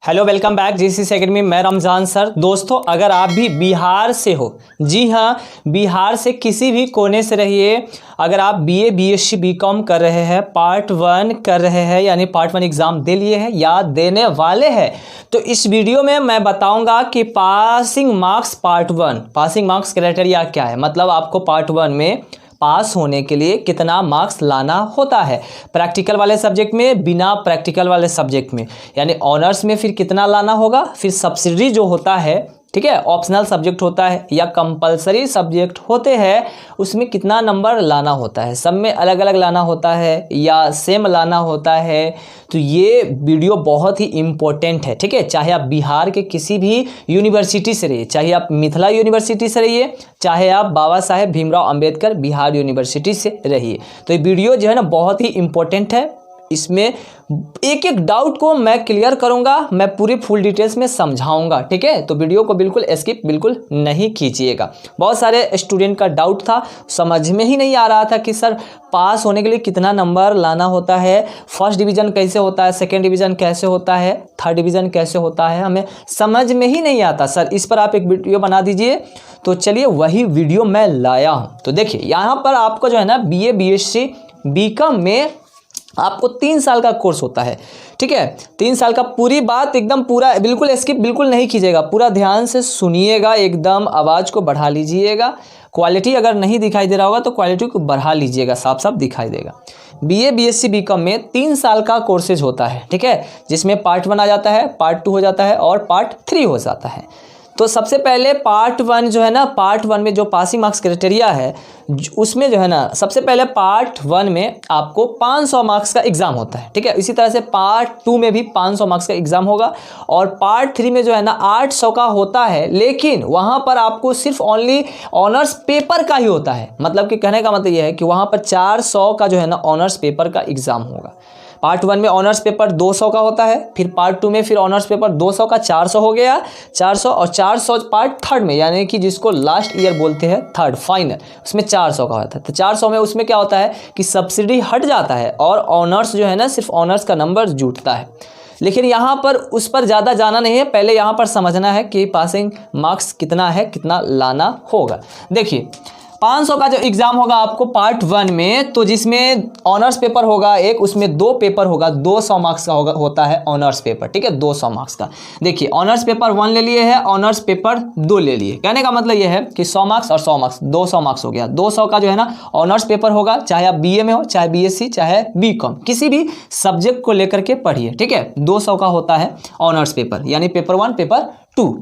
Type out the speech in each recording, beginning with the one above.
Hello welcome back GCC academy. मैं Ramzan sir. दोस्तों, अगर आप भी बिहार से हो, जी हाँ, बिहार से किसी भी कोने से रहिए, अगर आप बीए बीएससी बीकॉम कर रहे हैं, पार्ट 1 कर रहे हैं, यानी पार्ट 1 एग्ज़ाम दे लिए हैं या देने वाले हैं, तो इस वीडियो में मैं बताऊंगा कि passing marks part 1, passing marks criteria क्या है। मतलब आपको पार्ट 1 में पास होने के लिए कितना मार्क्स लाना होता है प्रैक्टिकल वाले सब्जेक्ट में, बिना प्रैक्टिकल वाले सब्जेक्ट में, यानी ऑनर्स में फिर कितना लाना होगा, फिर सब्सिडी जो होता है, ठीक है, ऑप्शनल सब्जेक्ट होता है या कंपलसरी सब्जेक्ट होते हैं, उसमें कितना नंबर लाना होता है, सब में अलग अलग लाना होता है या सेम लाना होता है। तो ये वीडियो बहुत ही इम्पोर्टेंट है, ठीक है। चाहे आप बिहार के किसी भी यूनिवर्सिटी से रहिए, चाहे आप मिथिला यूनिवर्सिटी से रहिए, चाहे आप बाबा साहेब भीमराव अंबेडकर बिहार यूनिवर्सिटी से रहिए, तो ये वीडियो जो है ना बहुत ही इम्पोर्टेंट है। इसमें एक एक डाउट को मैं क्लियर करूंगा, मैं पूरी फुल डिटेल्स में समझाऊंगा, ठीक है। तो वीडियो को बिल्कुल स्किप बिल्कुल नहीं कीजिएगा। बहुत सारे स्टूडेंट का डाउट था, समझ में ही नहीं आ रहा था कि सर पास होने के लिए कितना नंबर लाना होता है, फर्स्ट डिवीज़न कैसे होता है, सेकेंड डिवीज़न कैसे होता है, थर्ड डिवीज़न कैसे होता है, हमें समझ में ही नहीं आता सर। इस पर आप एक वीडियो बना दीजिए। तो चलिए वही वीडियो मैं लाया हूँ। तो देखिए यहाँ पर आपको जो है ना बीए बीएससी बीकॉम में आपको 3 साल का कोर्स होता है, ठीक है। 3 साल का, पूरी बात एकदम पूरा बिल्कुल स्किप बिल्कुल नहीं कीजिएगा, पूरा ध्यान से सुनिएगा, एकदम आवाज़ को बढ़ा लीजिएगा। क्वालिटी अगर नहीं दिखाई दे रहा होगा तो क्वालिटी को बढ़ा लीजिएगा, साफ साफ दिखाई देगा। बीए बीएससी बीकॉम में 3 साल का कोर्सेज होता है, ठीक है, जिसमें पार्ट 1 आ जाता है, पार्ट 2 हो जाता है और पार्ट 3 हो जाता है। तो सबसे पहले पार्ट 1 जो है ना, पार्ट 1 में जो पासिंग मार्क्स क्राइटेरिया है उसमें जो है ना, सबसे पहले पार्ट 1 में आपको 500 मार्क्स का एग्ज़ाम होता है, ठीक है। इसी तरह से पार्ट 2 में भी 500 मार्क्स का एग्ज़ाम होगा और पार्ट 3 में जो है ना 800 का होता है, लेकिन वहाँ पर आपको सिर्फ ओनली ऑनर्स पेपर का ही होता है। मतलब कि कहने का मतलब ये है कि वहाँ पर 400 का जो है ना ऑनर्स पेपर का एग्ज़ाम होगा। पार्ट 1 में ऑनर्स पेपर 200 का होता है, फिर पार्ट 2 में फिर ऑनर्स पेपर 200 का 400 हो गया, 400 और 400 पार्ट 3 में, यानी कि जिसको लास्ट ईयर बोलते हैं, थर्ड फाइनल, उसमें 400 का होता है। तो 400 में उसमें क्या होता है कि सब्सिडी हट जाता है और ऑनर्स जो है ना सिर्फ ऑनर्स का नंबर जुटता है। लेकिन यहाँ पर उस पर ज़्यादा जाना नहीं है, पहले यहाँ पर समझना है कि पासिंग मार्क्स कितना है, कितना लाना होगा। देखिए 500 का जो एग्ज़ाम होगा आपको पार्ट 1 में, तो जिसमें ऑनर्स पेपर होगा एक, उसमें 2 पेपर होगा, 200 मार्क्स का होता है ऑनर्स पेपर, ठीक है, 200 मार्क्स का। देखिए ऑनर्स पेपर 1 ले लिए है, ऑनर्स पेपर 2 ले लिए। कहने का मतलब ये है कि 100 मार्क्स और 100 मार्क्स, 200 मार्क्स हो गया। 200 का जो है ना ऑनर्स पेपर होगा, चाहे आप बीए में हो, चाहे बीएससी, चाहे बीकॉम, किसी भी सब्जेक्ट को लेकर के पढ़िए, ठीक है। 200 का होता है ऑनर्स पेपर, यानी पेपर 1 पेपर 2।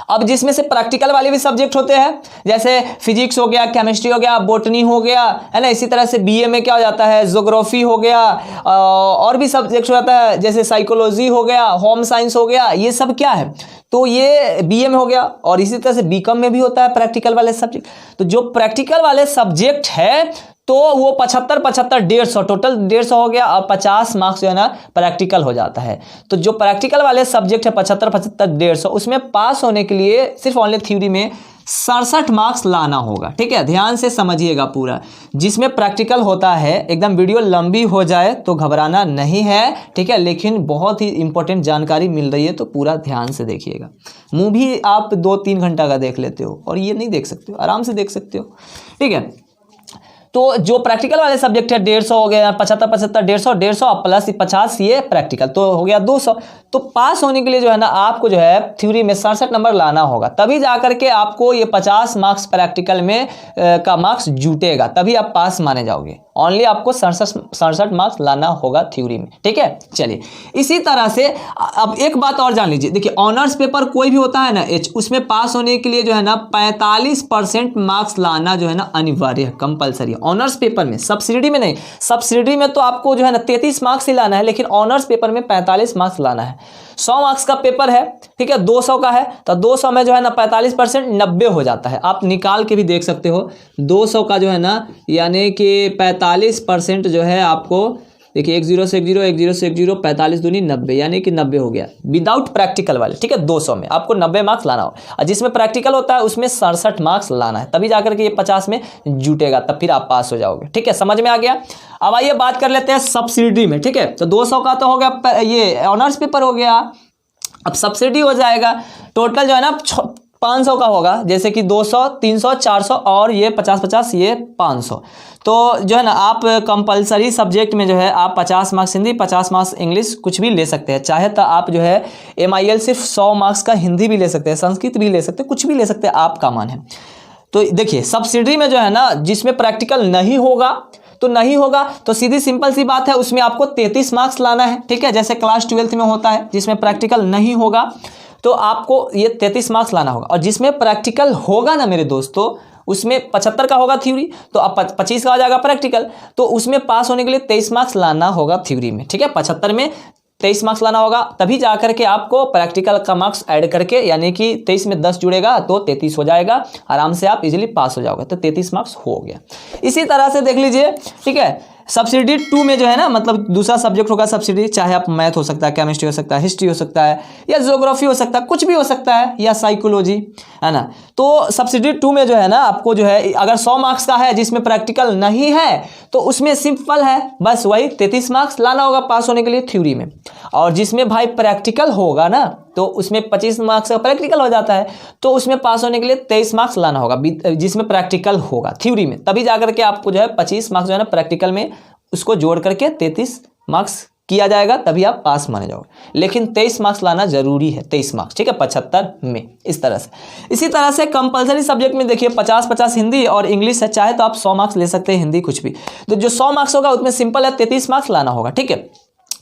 अब जिसमें से प्रैक्टिकल वाले भी सब्जेक्ट होते हैं, जैसे फिजिक्स हो गया, केमिस्ट्री हो गया, बॉटनी हो गया, है ना। इसी तरह से बीए में क्या हो जाता है, ज्योग्राफी हो गया, और भी सब्जेक्ट हो जाता है, जैसे साइकोलॉजी हो गया, होम साइंस हो गया, ये सब क्या है, तो ये बीए में हो गया। और इसी तरह से बीकॉम में भी होता है प्रैक्टिकल वाले सब्जेक्ट। तो जो प्रैक्टिकल वाले सब्जेक्ट है तो वो 75 150 टोटल 150 हो गया और 50 मार्क्स जो है ना प्रैक्टिकल हो जाता है। तो जो प्रैक्टिकल वाले सब्जेक्ट है 75 150 उसमें पास होने के लिए सिर्फ ओनली थ्योरी में 67 मार्क्स लाना होगा, ठीक है। ध्यान से समझिएगा पूरा, जिसमें प्रैक्टिकल होता है। एकदम वीडियो लंबी हो जाए तो घबराना नहीं है, ठीक है, लेकिन बहुत ही इंपॉर्टेंट जानकारी मिल रही है तो पूरा ध्यान से देखिएगा। मूवी आप 2-3 घंटा का देख लेते हो और ये नहीं देख सकते हो, आराम से देख सकते हो, ठीक है। तो जो प्रैक्टिकल वाले सब्जेक्ट है 150 हो गया, 75 150 और प्लस 50 ये प्रैक्टिकल, तो हो गया 200। तो पास होने के लिए जो है ना आपको जो है थ्योरी में 67 नंबर लाना होगा, तभी जाकर के आपको ये 50 मार्क्स प्रैक्टिकल में का मार्क्स जुटेगा, तभी आप पास माने जाओगे। ओनली आपको 67 मार्क्स लाना होगा थ्योरी में, ठीक है। चलिए इसी तरह से अब एक बात और जान लीजिए। देखिए ऑनर्स पेपर कोई भी होता है ना एच, उसमें पास होने के लिए जो है ना 45% मार्क्स लाना जो है ना अनिवार्य है, कंपलसरी है ऑनर्स पेपर में, सब्सिडी में नहीं। सब्सिडी में तो आपको जो है ना 33 मार्क्स ही लाना है, लेकिन ऑनर्स पेपर में 45 मार्क्स लाना है। 100 मार्क्स का पेपर है, ठीक है, 200 का है, तो 200 में जो है ना 45% 90 हो जाता है। आप निकाल के भी देख सकते हो 200 का जो है ना, यानी कि 45% जो है आपको, देखिए 10 से 10 10 से 10 45 दूनी 90, यानी कि 90 हो गया विदाउट प्रैक्टिकल वाले, ठीक है। 200 में आपको 90 मार्क्स लाना हो, और जिसमें प्रैक्टिकल होता है उसमें 67 मार्क्स लाना है, तभी जाकर के ये 50 में जुटेगा, तब फिर आप पास हो जाओगे, ठीक है। समझ में आ गया। अब आइए बात कर लेते हैं सब्सिडी में, ठीक है। तो 200 का तो हो गया ये ऑनर्स पेपर हो गया, अब सब्सिडी हो जाएगा टोटल जो है ना 500 का होगा, जैसे कि 200, 300, 400 और ये 50-50 ये 500। तो जो है ना आप कंपलसरी सब्जेक्ट में जो है आप 50 मार्क्स हिंदी, 50 मार्क्स इंग्लिश कुछ भी ले सकते हैं। चाहे तो आप जो है MIL सिर्फ 100 मार्क्स का हिंदी भी ले सकते हैं, संस्कृत भी ले सकते हैं, कुछ भी ले सकते हैं, आपका मन है। तो देखिए सब्सिडी में जो है ना जिसमें प्रैक्टिकल नहीं होगा तो सीधी सिंपल सी बात है, उसमें आपको 33 मार्क्स लाना है, ठीक है। जैसे क्लास 12th में होता है, जिसमें प्रैक्टिकल नहीं होगा तो आपको ये 33 मार्क्स लाना होगा। और जिसमें प्रैक्टिकल होगा ना मेरे दोस्तों, उसमें 75 का होगा थ्योरी, तो अब 25 का आ जाएगा प्रैक्टिकल, तो उसमें पास होने के लिए 23 मार्क्स लाना होगा थ्योरी में, ठीक है। 75 में 23 मार्क्स लाना होगा, तभी जा करके आपको प्रैक्टिकल का मार्क्स ऐड करके, यानी कि 23 में 10 जुड़ेगा तो 33 हो जाएगा, आराम से आप इजीली पास हो जाओगे। तो 33 मार्क्स हो गया। इसी तरह से देख लीजिए, ठीक है। सब्सिडी 2 में जो है ना, मतलब दूसरा सब्जेक्ट होगा सब्सिडी, चाहे आप मैथ हो सकता है, केमिस्ट्री हो सकता है, हिस्ट्री हो सकता है, या ज्योग्राफी हो सकता है, कुछ भी हो सकता है, या साइकोलॉजी, है ना। तो सब्सिडी 2 में जो है ना आपको जो है अगर 100 मार्क्स का है जिसमें प्रैक्टिकल नहीं है तो उसमें सिंपल है, बस वही 33 मार्क्स लाना होगा पास होने के लिए थ्योरी में। और जिसमें भाई प्रैक्टिकल होगा ना तो उसमें 25 मार्क्स का प्रैक्टिकल हो जाता है, तो उसमें पास होने के लिए 23 मार्क्स लाना होगा जिसमें प्रैक्टिकल होगा थ्योरी में, तभी जाकर के आपको जो है 25 मार्क्स जो है ना प्रैक्टिकल में उसको जोड़ करके 33 मार्क्स किया जाएगा, तभी आप पास माने जाओगे। लेकिन 23 मार्क्स लाना जरूरी है, 23 मार्क्स, ठीक है, 75 में। इस तरह से इसी तरह से कंपलसरी सब्जेक्ट में देखिए 50-50 हिंदी और इंग्लिश है, चाहे तो आप 100 मार्क्स ले सकते हैं हिंदी कुछ भी। तो जो 100 मार्क्स होगा उसमें सिंपल है 33 मार्क्स लाना होगा, ठीक है।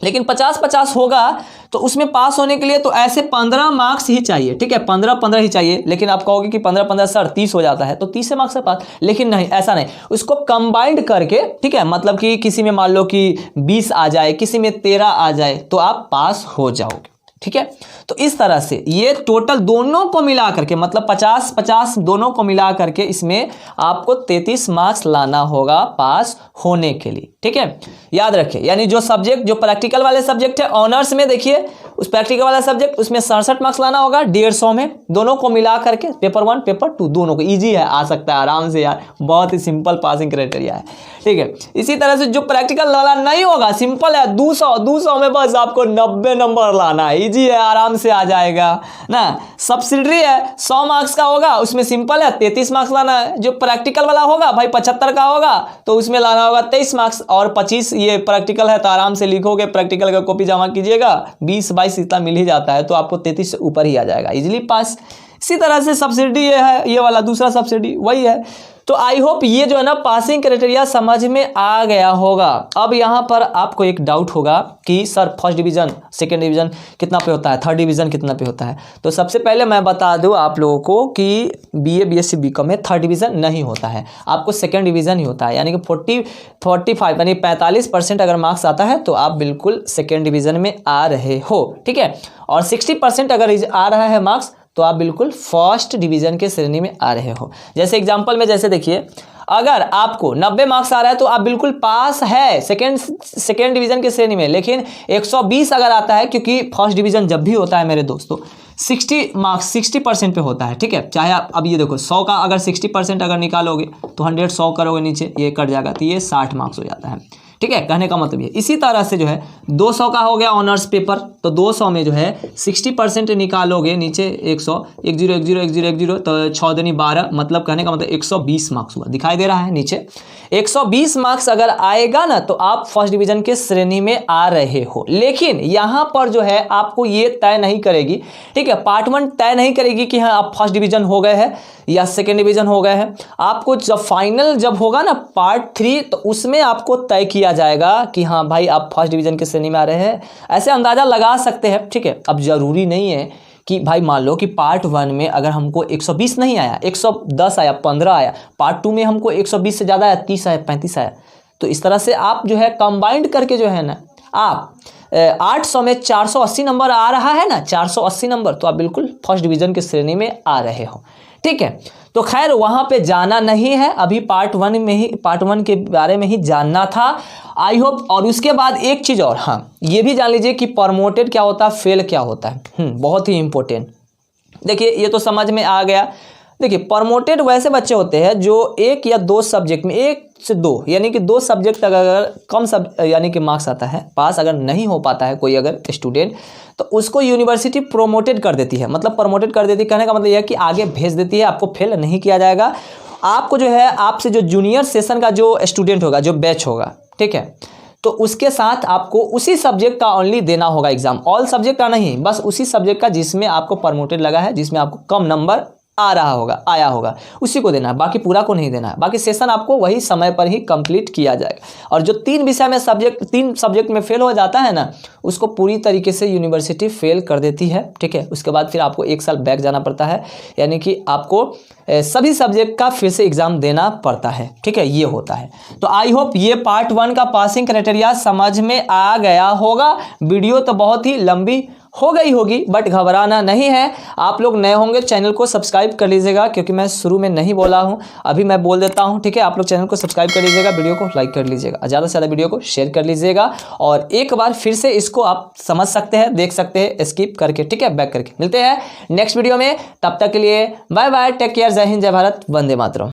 लेकिन 50-50 होगा तो उसमें पास होने के लिए तो ऐसे 15 मार्क्स ही चाहिए, ठीक है, 15-15 ही चाहिए। लेकिन आप कहोगे कि 15-15 सर 30 हो जाता है, तो 30 से मार्क्स से पास, लेकिन नहीं, ऐसा नहीं, उसको कंबाइंड करके, ठीक है, मतलब कि किसी में मान लो कि 20 आ जाए, किसी में 13 आ जाए, तो आप पास हो जाओगे, ठीक है। तो इस तरह से ये टोटल दोनों को मिला करके, मतलब 50-50 दोनों को मिला करके इसमें आपको 33 मार्क्स लाना होगा पास होने के लिए, ठीक है। याद रखिए, यानी जो सब्जेक्ट, जो प्रैक्टिकल वाले सब्जेक्ट है ऑनर्स में, देखिए उस प्रैक्टिकल वाला सब्जेक्ट उसमें 67 मार्क्स लाना होगा 150 में, दोनों को मिला करके, पेपर 1 पेपर 2 दोनों को। ईजी है, आ सकता है आराम से यार, बहुत ही सिंपल पासिंग क्राइटेरिया है, ठीक है। इसी तरह से जो प्रैक्टिकल वाला नहीं होगा, सिंपल है, 200 में बस आपको 90 नंबर लाना है, ईजी है, आराम से आ जाएगा ना। सब्सिडरी है 100 मार्क्स का होगा, उसमें सिंपल है 33 मार्क्स लाना है। जो प्रैक्टिकल वाला होगा भाई 75 का होगा, तो उसमें लाना होगा 23 मार्क्स, और 25 ये प्रैक्टिकल है तो आराम से लिखोगे, प्रैक्टिकल का कॉपी जमा कीजिएगा, 20-22 इतना मिल ही जाता है, तो आपको 33 से ऊपर ही आ जाएगा, इजीली पास। इसी तरह से सब्सिडी ये है, ये वाला दूसरा सब्सिडी वही है। तो आई होप ये जो है ना पासिंग क्राइटेरिया समझ में आ गया होगा। अब यहाँ पर आपको एक डाउट होगा कि sir first division, second division कितना पे होता है, थर्ड डिवीज़न कितना पे होता है। तो सबसे पहले मैं बता दूँ आप लोगों को कि BA BSc BCom में थर्ड डिवीज़न नहीं होता है, आपको सेकंड डिवीज़न ही होता है। यानी कि 45 यानी 45% अगर मार्क्स आता है तो आप बिल्कुल सेकेंड डिवीज़न में आ रहे हो, ठीक है। और 60% अगर आ रहा है मार्क्स तो आप बिल्कुल फर्स्ट डिवीज़न के श्रेणी में आ रहे हो। जैसे एग्जांपल में, जैसे देखिए, अगर आपको 90 मार्क्स आ रहा है तो आप बिल्कुल पास है सेकेंड डिवीज़न के श्रेणी में। लेकिन 120 अगर आता है, क्योंकि फर्स्ट डिवीज़न जब भी होता है मेरे दोस्तों 60% पे होता है, ठीक है। चाहे आप अब ये देखो 100 का अगर 60% अगर निकालोगे तो 100 करोगे नीचे, ये कट जाएगा, तो ये 60 मार्क्स हो जाता है, ठीक है। कहने का मतलब ये। इसी तरह से जो है 200 का हो गया ऑनर्स पेपर, तो 200 में जो है 60% निकालोगे नीचे, 100 10 10 10 10, तो 6 दूनी 12, मतलब कहने का मतलब 120 मार्क्स हुआ, दिखाई दे रहा है नीचे। 120 मार्क्स अगर आएगा ना तो आप फर्स्ट डिवीज़न के श्रेणी में आ रहे हो। लेकिन यहाँ पर जो है आपको ये तय नहीं करेगी, ठीक है, पार्ट 1 तय नहीं करेगी कि हाँ आप फर्स्ट डिवीज़न हो गए हैं या सेकेंड डिवीज़न हो गए हैं। आपको जब फाइनल जब होगा ना पार्ट 3, तो उसमें आपको तय किया जाएगा कि हाँ भाई आप फर्स्ट डिवीज़न के श्रेणी में आ रहे हैं। ऐसे अंदाज़ा लगा सकते हैं, ठीक है। अब ज़रूरी नहीं है कि भाई मान लो कि पार्ट 1 में अगर हमको 120 नहीं आया, 110 आया, 15 आया, पार्ट 2 में हमको 120 से ज़्यादा आया, 30 आया, 35 आया, तो इस तरह से आप जो है कंबाइंड करके जो है ना, आप 800 में 480 नंबर आ रहा है ना, 480 नंबर, तो आप बिल्कुल फर्स्ट डिवीज़न की श्रेणी में आ रहे हो, ठीक है। तो खैर वहाँ पे जाना नहीं है, अभी पार्ट 1 में ही, पार्ट 1 के बारे में ही जानना था, आई होप। और उसके बाद एक चीज़ और, हाँ ये भी जान लीजिए कि प्रमोटेड क्या होता है, फेल क्या होता है, बहुत ही इंपॉर्टेंट। देखिए ये तो समझ में आ गया। देखिए प्रमोटेड वैसे बच्चे होते हैं जो 1 या 2 सब्जेक्ट में, 1 से 2 यानी कि 2 सब्जेक्ट अगर कम यानी कि मार्क्स आता है, पास अगर नहीं हो पाता है कोई अगर स्टूडेंट, तो उसको यूनिवर्सिटी प्रोमोटेड कर देती है। मतलब प्रमोटेड कर देती है कहने का मतलब यह है कि आगे भेज देती है, आपको फेल नहीं किया जाएगा। आपको जो है आपसे जो जूनियर सेशन का जो स्टूडेंट होगा, जो बैच होगा, ठीक है, तो उसके साथ आपको उसी सब्जेक्ट का ओनली देना होगा एग्जाम, ऑल सब्जेक्ट का नहीं, बस उसी सब्जेक्ट का जिसमें आपको प्रमोटेड लगा है, जिसमें आपको कम नंबर आया होगा, उसी को देना है, बाकी पूरा को नहीं देना है। बाकी सेशन आपको वही समय पर ही कंप्लीट किया जाएगा। और जो 3 विषय में तीन सब्जेक्ट में फेल हो जाता है ना, उसको पूरी तरीके से यूनिवर्सिटी फेल कर देती है, ठीक है। उसके बाद फिर आपको 1 साल बैक जाना पड़ता है, यानी कि आपको सभी सब्जेक्ट का फिर से एग्जाम देना पड़ता है, ठीक है, ये होता है। तो आई होप ये पार्ट 1 का पासिंग क्राइटेरिया समझ में आ गया होगा। वीडियो तो बहुत ही लंबी हो गई होगी, बट घबराना नहीं है। आप लोग नए होंगे चैनल को सब्सक्राइब कर लीजिएगा, क्योंकि मैं शुरू में नहीं बोला हूं, अभी मैं बोल देता हूं, ठीक है। आप लोग चैनल को सब्सक्राइब कर लीजिएगा, वीडियो को लाइक कर लीजिएगा, ज़्यादा से ज़्यादा वीडियो को शेयर कर लीजिएगा, और एक बार फिर से इसको आप समझ सकते हैं, देख सकते हैं स्किप करके, ठीक है, बैक करके। मिलते हैं नेक्स्ट वीडियो में, तब तक के लिए बाय बाय, टेक केयर, जय हिंद, जय भारत, वंदे मातरम।